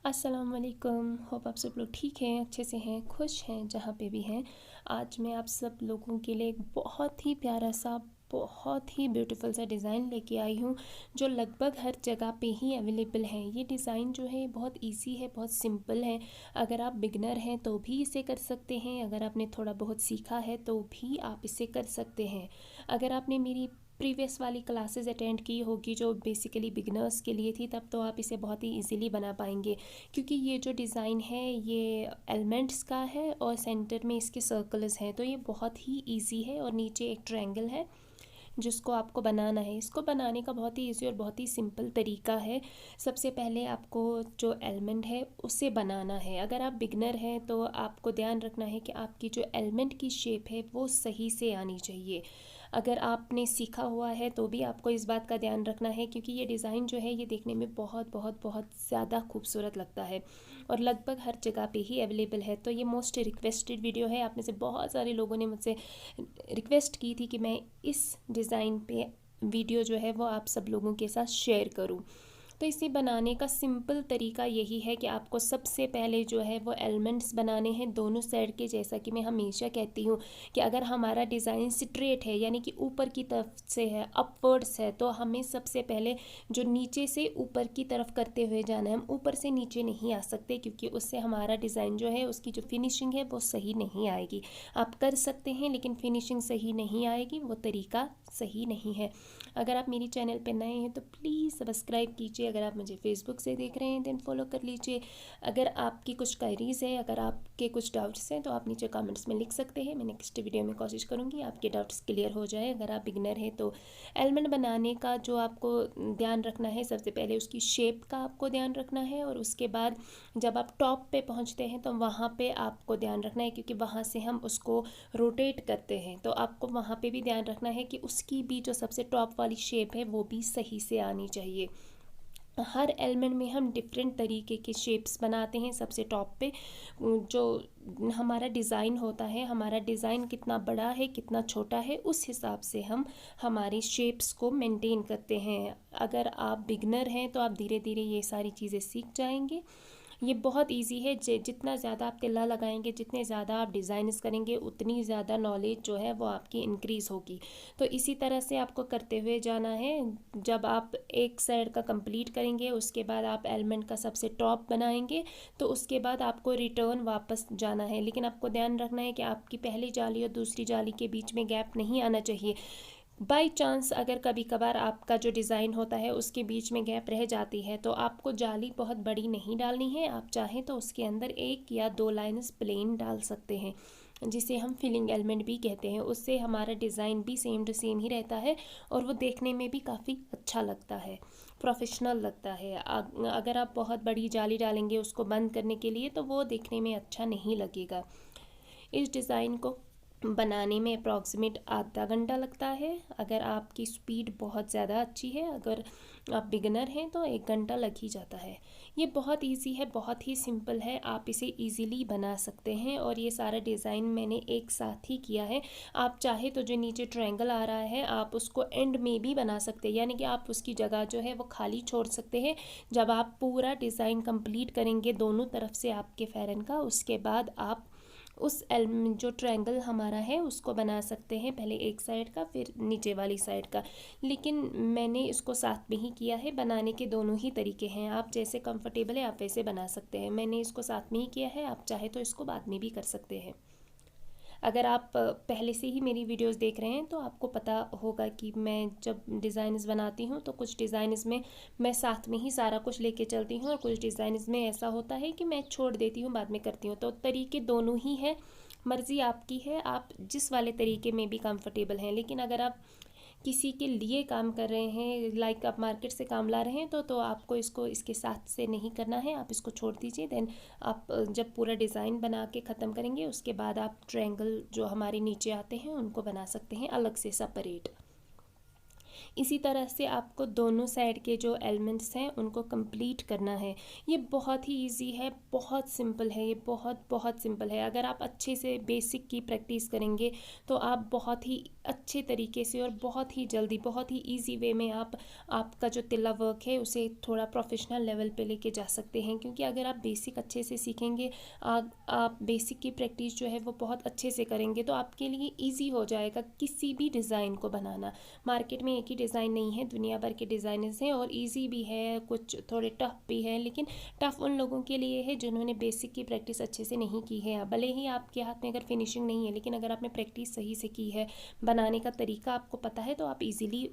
अस्सलाम वालेकुम। होप आप सब लोग ठीक हैं, अच्छे से हैं, खुश हैं जहाँ पे भी हैं। आज मैं आप सब लोगों के लिए एक बहुत ही प्यारा सा, बहुत ही ब्यूटीफुल सा डिज़ाइन लेके आई हूँ जो लगभग हर जगह पे ही अवेलेबल है। ये डिज़ाइन जो है बहुत इजी है, बहुत सिंपल है। अगर आप बिगनर हैं तो भी इसे कर सकते हैं, अगर आपने थोड़ा बहुत सीखा है तो भी आप इसे कर सकते हैं। अगर आपने मेरी प्रीवियस वाली क्लासेस अटेंड की होगी जो बेसिकली बिगनर्स के लिए थी, तब तो आप इसे बहुत ही इजीली बना पाएंगे, क्योंकि ये जो डिज़ाइन है ये एलिमेंट्स का है और सेंटर में इसके सर्कल्स हैं, तो ये बहुत ही इजी है। और नीचे एक ट्रायंगल है जिसको आपको बनाना है। इसको बनाने का बहुत ही इजी और बहुत ही सिंपल तरीका है। सबसे पहले आपको जो एलिमेंट है उसे बनाना है। अगर आप बिगनर हैं तो आपको ध्यान रखना है कि आपकी जो एलिमेंट की शेप है वो सही से आनी चाहिए। अगर आपने सीखा हुआ है तो भी आपको इस बात का ध्यान रखना है, क्योंकि ये डिज़ाइन जो है ये देखने में बहुत बहुत बहुत ज़्यादा खूबसूरत लगता है और लगभग हर जगह पे ही अवेलेबल है। तो ये मोस्ट रिक्वेस्टेड वीडियो है। आप में से बहुत सारे लोगों ने मुझसे रिक्वेस्ट की थी कि मैं इस डिज़ाइन पे वीडियो जो है वो आप सब लोगों के साथ शेयर करूं। तो इसे बनाने का सिंपल तरीका यही है कि आपको सबसे पहले जो है वो एलिमेंट्स बनाने हैं दोनों साइड के। जैसा कि मैं हमेशा कहती हूँ कि अगर हमारा डिज़ाइन स्ट्रेट है, यानी कि ऊपर की तरफ से है, अपवर्ड्स है, तो हमें सबसे पहले जो नीचे से ऊपर की तरफ करते हुए जाना है। हम ऊपर से नीचे नहीं आ सकते, क्योंकि उससे हमारा डिज़ाइन जो है उसकी जो फिनिशिंग है वो सही नहीं आएगी। आप कर सकते हैं लेकिन फिनिशिंग सही नहीं आएगी, वो तरीका सही नहीं है। अगर आप मेरी चैनल पे नए हैं तो प्लीज़ सब्सक्राइब कीजिए। अगर आप मुझे फेसबुक से देख रहे हैं देन फॉलो कर लीजिए। अगर आपकी कुछ क्वेरीज़ है, अगर आपके कुछ डाउट्स हैं तो आप नीचे कमेंट्स में लिख सकते हैं। मैं नेक्स्ट वीडियो में कोशिश करूँगी आपके डाउट्स क्लियर हो जाए। अगर आप बिगनर हैं तो एलिमेंट बनाने का जो आपको ध्यान रखना है, सबसे पहले उसकी शेप का आपको ध्यान रखना है, और उसके बाद जब आप टॉप पे पहुँचते हैं तो वहाँ पे आपको ध्यान रखना है, क्योंकि वहाँ से हम उसको रोटेट करते हैं, तो आपको वहाँ पे भी ध्यान रखना है कि उसकी भी जो सबसे टॉप वाली शेप है वो भी सही से आनी चाहिए। हर एलिमेंट में हम डिफरेंट तरीके के शेप्स बनाते हैं। सबसे टॉप पे जो हमारा डिज़ाइन होता है, हमारा डिज़ाइन कितना बड़ा है कितना छोटा है, उस हिसाब से हम हमारी शेप्स को मेंटेन करते हैं। अगर आप बिगनर हैं तो आप धीरे धीरे ये सारी चीज़ें सीख जाएंगे। ये बहुत इजी है। जितना ज़्यादा आप तिल्ला लगाएंगे, जितने ज़्यादा आप डिज़ाइंस करेंगे, उतनी ज़्यादा नॉलेज जो है वो आपकी इंक्रीज़ होगी। तो इसी तरह से आपको करते हुए जाना है। जब आप एक साइड का कंप्लीट करेंगे उसके बाद आप एलिमेंट का सबसे टॉप बनाएंगे, तो उसके बाद आपको रिटर्न वापस जाना है। लेकिन आपको ध्यान रखना है कि आपकी पहली जाली और दूसरी जाली के बीच में गैप नहीं आना चाहिए। बाई चांस अगर कभी कभार आपका जो डिज़ाइन होता है उसके बीच में गैप रह जाती है, तो आपको जाली बहुत बड़ी नहीं डालनी है। आप चाहें तो उसके अंदर एक या दो लाइन्स प्लेन डाल सकते हैं, जिसे हम फिलिंग एलिमेंट भी कहते हैं। उससे हमारा डिज़ाइन भी सेम टू सेम ही रहता है और वो देखने में भी काफ़ी अच्छा लगता है, प्रोफेशनल लगता है। अगर आप बहुत बड़ी जाली डालेंगे उसको बंद करने के लिए, तो वो देखने में अच्छा नहीं लगेगा। इस डिज़ाइन को बनाने में अप्रॉक्सीमेट आधा घंटा लगता है। अगर आपकी स्पीड बहुत ज़्यादा अच्छी है, अगर आप बिगनर हैं तो 1 घंटा लग ही जाता है। ये बहुत इजी है, बहुत ही सिंपल है, आप इसे इजीली बना सकते हैं। और ये सारा डिज़ाइन मैंने एक साथ ही किया है। आप चाहे तो जो नीचे ट्रायंगल आ रहा है आप उसको एंड में भी बना सकते हैं, यानी कि आप उसकी जगह जो है वो खाली छोड़ सकते हैं। जब आप पूरा डिज़ाइन कंप्लीट करेंगे दोनों तरफ से आपके फैरन का, उसके बाद आप उस जो ट्रायंगल हमारा है उसको बना सकते हैं, पहले एक साइड का फिर नीचे वाली साइड का। लेकिन मैंने इसको साथ में ही किया है। बनाने के दोनों ही तरीके हैं, आप जैसे कंफर्टेबल है आप वैसे बना सकते हैं। मैंने इसको साथ में ही किया है, आप चाहे तो इसको बाद में भी कर सकते हैं। अगर आप पहले से ही मेरी वीडियोस देख रहे हैं तो आपको पता होगा कि मैं जब डिज़ाइंस बनाती हूँ तो कुछ डिज़ाइंस में मैं साथ में ही सारा कुछ लेके चलती हूँ, और कुछ डिज़ाइंस में ऐसा होता है कि मैं छोड़ देती हूँ, बाद में करती हूँ। तो तरीके दोनों ही हैं, मर्ज़ी आपकी है, आप जिस वाले तरीके में भी कंफर्टेबल हैं। लेकिन अगर आप किसी के लिए काम कर रहे हैं, लाइक आप मार्केट से काम ला रहे हैं, तो आपको इसको इसके साथ से नहीं करना है, आप इसको छोड़ दीजिए। देन आप जब पूरा डिज़ाइन बना के ख़त्म करेंगे उसके बाद आप ट्रायंगल जो हमारे नीचे आते हैं उनको बना सकते हैं अलग से सेपरेट। इसी तरह से आपको दोनों साइड के जो एलिमेंट्स हैं उनको कंप्लीट करना है। ये बहुत ही इजी है, बहुत सिंपल है, ये बहुत बहुत सिंपल है। अगर आप अच्छे से बेसिक की प्रैक्टिस करेंगे तो आप बहुत ही अच्छे तरीके से और बहुत ही जल्दी, बहुत ही इजी वे में आपका जो तिल्ला वर्क है उसे थोड़ा प्रोफेशनल लेवल पे लेके जा सकते हैं। क्योंकि अगर आप बेसिक अच्छे से सीखेंगे, आप बेसिक की प्रैक्टिस जो है वो बहुत अच्छे से करेंगे तो आपके लिए ईजी हो जाएगा किसी भी डिज़ाइन को बनाना। मार्केट में एक ही डिज़ाइन नहीं है, दुनिया भर के डिज़ाइनर्स हैं और ईजी भी है, कुछ थोड़े टफ भी है। लेकिन टफ उन लोगों के लिए है जिन्होंने बेसिक की प्रैक्टिस अच्छे से नहीं की है। भले ही आपके हाथ में अगर फिनिशिंग नहीं है, लेकिन अगर आपने प्रैक्टिस सही से की है, बनाने का तरीका आपको पता है, तो आप इजीली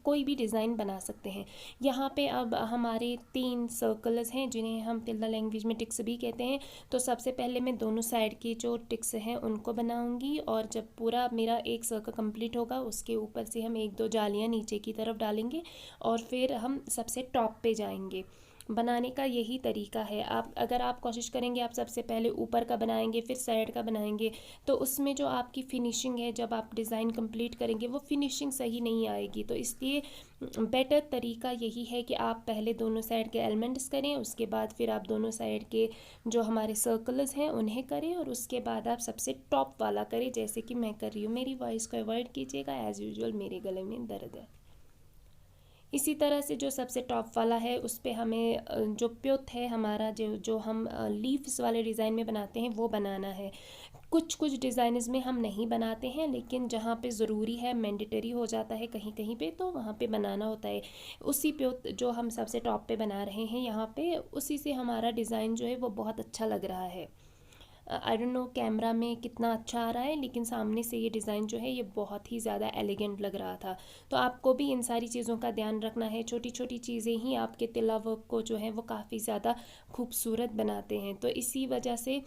कोई भी डिज़ाइन बना सकते हैं। यहाँ पे अब हमारे 3 सर्कल्स हैं जिन्हें हम तिल्दा लैंग्वेज में टिक्स भी कहते हैं। तो सबसे पहले मैं दोनों साइड की जो टिक्स हैं उनको बनाऊंगी, और जब पूरा मेरा एक सर्कल कंप्लीट होगा उसके ऊपर से हम 1-2 जालियाँ नीचे की तरफ डालेंगे और फिर हम सबसे टॉप पे जाएंगे। बनाने का यही तरीका है। अगर आप कोशिश करेंगे, आप सबसे पहले ऊपर का बनाएंगे फिर साइड का बनाएंगे, तो उसमें जो आपकी फिनिशिंग है, जब आप डिज़ाइन कंप्लीट करेंगे वो फिनिशिंग सही नहीं आएगी। तो इसलिए बेटर तरीका यही है कि आप पहले दोनों साइड के एलिमेंट्स करें, उसके बाद फिर आप दोनों साइड के जो हमारे सर्कल्स हैं उन्हें करें, और उसके बाद आप सबसे टॉप वाला करें जैसे कि मैं कर रही हूँ। मेरी वॉइस को अवॉइड कीजिएगा, एज़ यूजुअल मेरे गले में दर्द है। इसी तरह से जो सबसे टॉप वाला है उस पर हमें जो प्योत है हमारा, जो हम लीव्स वाले डिज़ाइन में बनाते हैं वो बनाना है। कुछ डिज़ाइन्स में हम नहीं बनाते हैं, लेकिन जहाँ पे ज़रूरी है, मैंडेटरी हो जाता है कहीं कहीं पे, तो वहाँ पे बनाना होता है। उसी प्योत जो हम सबसे टॉप पे बना रहे हैं यहाँ पे, उसी से हमारा डिज़ाइन जो है वो बहुत अच्छा लग रहा है। आई डोंट नो कैमरा में कितना अच्छा आ रहा है, लेकिन सामने से ये डिज़ाइन जो है ये बहुत ही ज़्यादा एलिगेंट लग रहा था। तो आपको भी इन सारी चीज़ों का ध्यान रखना है। छोटी छोटी चीज़ें ही आपके तिल्ला वर्क को जो है वो काफ़ी ज़्यादा खूबसूरत बनाते हैं। तो इसी वजह से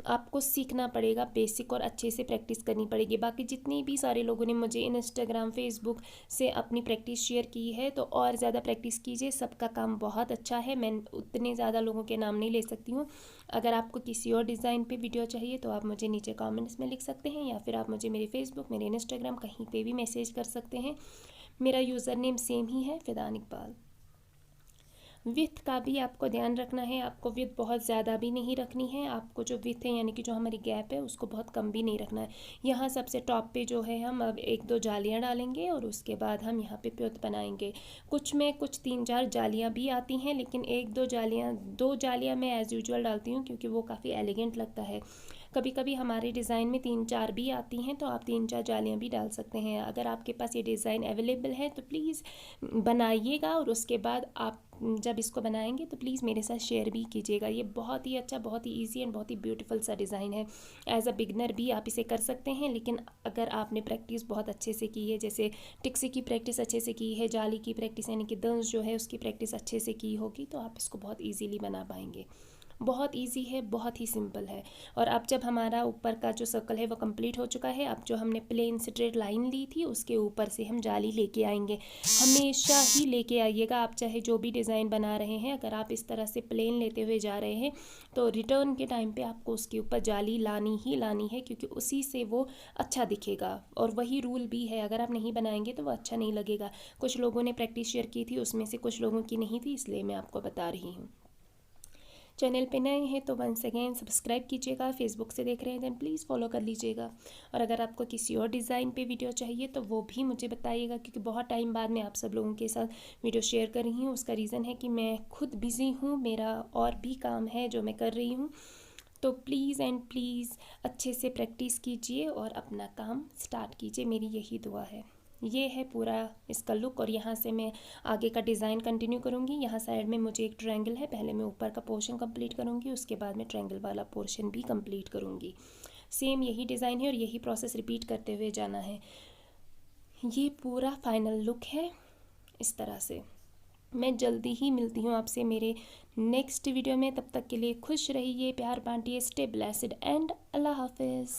आपको सीखना पड़ेगा बेसिक, और अच्छे से प्रैक्टिस करनी पड़ेगी। बाकी जितने भी सारे लोगों ने मुझे इंस्टाग्राम, फेसबुक से अपनी प्रैक्टिस शेयर की है, तो और ज़्यादा प्रैक्टिस कीजिए। सबका काम बहुत अच्छा है, मैं उतने ज़्यादा लोगों के नाम नहीं ले सकती हूँ। अगर आपको किसी और डिज़ाइन पे वीडियो चाहिए तो आप मुझे नीचे कमेंट्स में लिख सकते हैं, या फिर आप मुझे मेरे फेसबुक, मेरे इंस्टाग्राम कहीं पे भी मैसेज कर सकते हैं। मेरा यूज़र नेम सेम ही है, फ़िदान इकबाल। विथ का भी आपको ध्यान रखना है। आपको विथ बहुत ज़्यादा भी नहीं रखनी है, आपको जो विथ है यानी कि जो हमारी गैप है उसको बहुत कम भी नहीं रखना है। यहाँ सबसे टॉप पे जो है हम अब 1-2 जालियाँ डालेंगे और उसके बाद हम यहाँ पे प्योत बनाएंगे। कुछ 3-4 जालियाँ भी आती हैं, लेकिन 2 जालियाँ मैं एज़ यूजुअल डालती हूँ क्योंकि वो काफ़ी एलिगेंट लगता है। कभी कभी हमारे डिज़ाइन में 3-4 भी आती हैं, तो आप 3-4 जालियाँ भी डाल सकते हैं। अगर आपके पास ये डिज़ाइन अवेलेबल है तो प्लीज़ बनाइएगा, और उसके बाद आप जब इसको बनाएंगे तो प्लीज़ मेरे साथ शेयर भी कीजिएगा। ये बहुत ही अच्छा, बहुत ही इजी एंड बहुत ही ब्यूटीफुल सा डिज़ाइन है। एज अ बिगनर भी आप इसे कर सकते हैं, लेकिन अगर आपने प्रैक्टिस बहुत अच्छे से की है, जैसे टिक्सी की प्रैक्टिस अच्छे से की है, जाली की प्रैक्टिस यानी कि दंस जो है उसकी प्रैक्टिस अच्छे से की होगी, तो आप इसको बहुत ईजीली बना पाएंगे। बहुत इजी है, बहुत ही सिंपल है। और अब जब हमारा ऊपर का जो सर्कल है वो कंप्लीट हो चुका है, अब जो हमने प्लेन स्ट्रेट लाइन ली थी उसके ऊपर से हम जाली लेके आएंगे। हमेशा ही लेके आइएगा, आप चाहे जो भी डिज़ाइन बना रहे हैं, अगर आप इस तरह से प्लेन लेते हुए जा रहे हैं तो रिटर्न के टाइम पे आपको उसके ऊपर जाली लानी ही लानी है, क्योंकि उसी से वो अच्छा दिखेगा। और वही रूल भी है, अगर आप नहीं बनाएंगे तो वो अच्छा नहीं लगेगा। कुछ लोगों ने प्रैक्टिस शेयर की थी, उसमें से कुछ लोगों की नहीं थी, इसलिए मैं आपको बता रही हूँ। चैनल पे नए हैं तो वंस अगेन सब्सक्राइब कीजिएगा। फेसबुक से देख रहे हैं देन प्लीज़ फॉलो कर लीजिएगा। और अगर आपको किसी और डिज़ाइन पे वीडियो चाहिए तो वो भी मुझे बताइएगा, क्योंकि बहुत टाइम बाद मैं आप सब लोगों के साथ वीडियो शेयर कर रही हूँ। उसका रीज़न है कि मैं खुद बिज़ी हूँ, मेरा और भी काम है जो मैं कर रही हूँ। तो प्लीज़ एंड प्लीज़ अच्छे से प्रैक्टिस कीजिए और अपना काम स्टार्ट कीजिए, मेरी यही दुआ है। ये है पूरा इसका लुक, और यहाँ से मैं आगे का डिज़ाइन कंटिन्यू करूँगी। यहाँ साइड में मुझे एक ट्रायंगल है, पहले मैं ऊपर का पोर्शन कंप्लीट करूँगी, उसके बाद मैं ट्रायंगल वाला पोर्शन भी कंप्लीट करूँगी। सेम यही डिज़ाइन है और यही प्रोसेस रिपीट करते हुए जाना है। ये पूरा फाइनल लुक है इस तरह से। मैं जल्दी ही मिलती हूँ आपसे मेरे नेक्स्ट वीडियो में। तब तक के लिए खुश रहिए, प्यार बांटिए, स्टे ब्लेस्ड एंड अल्लाह हाफिज़।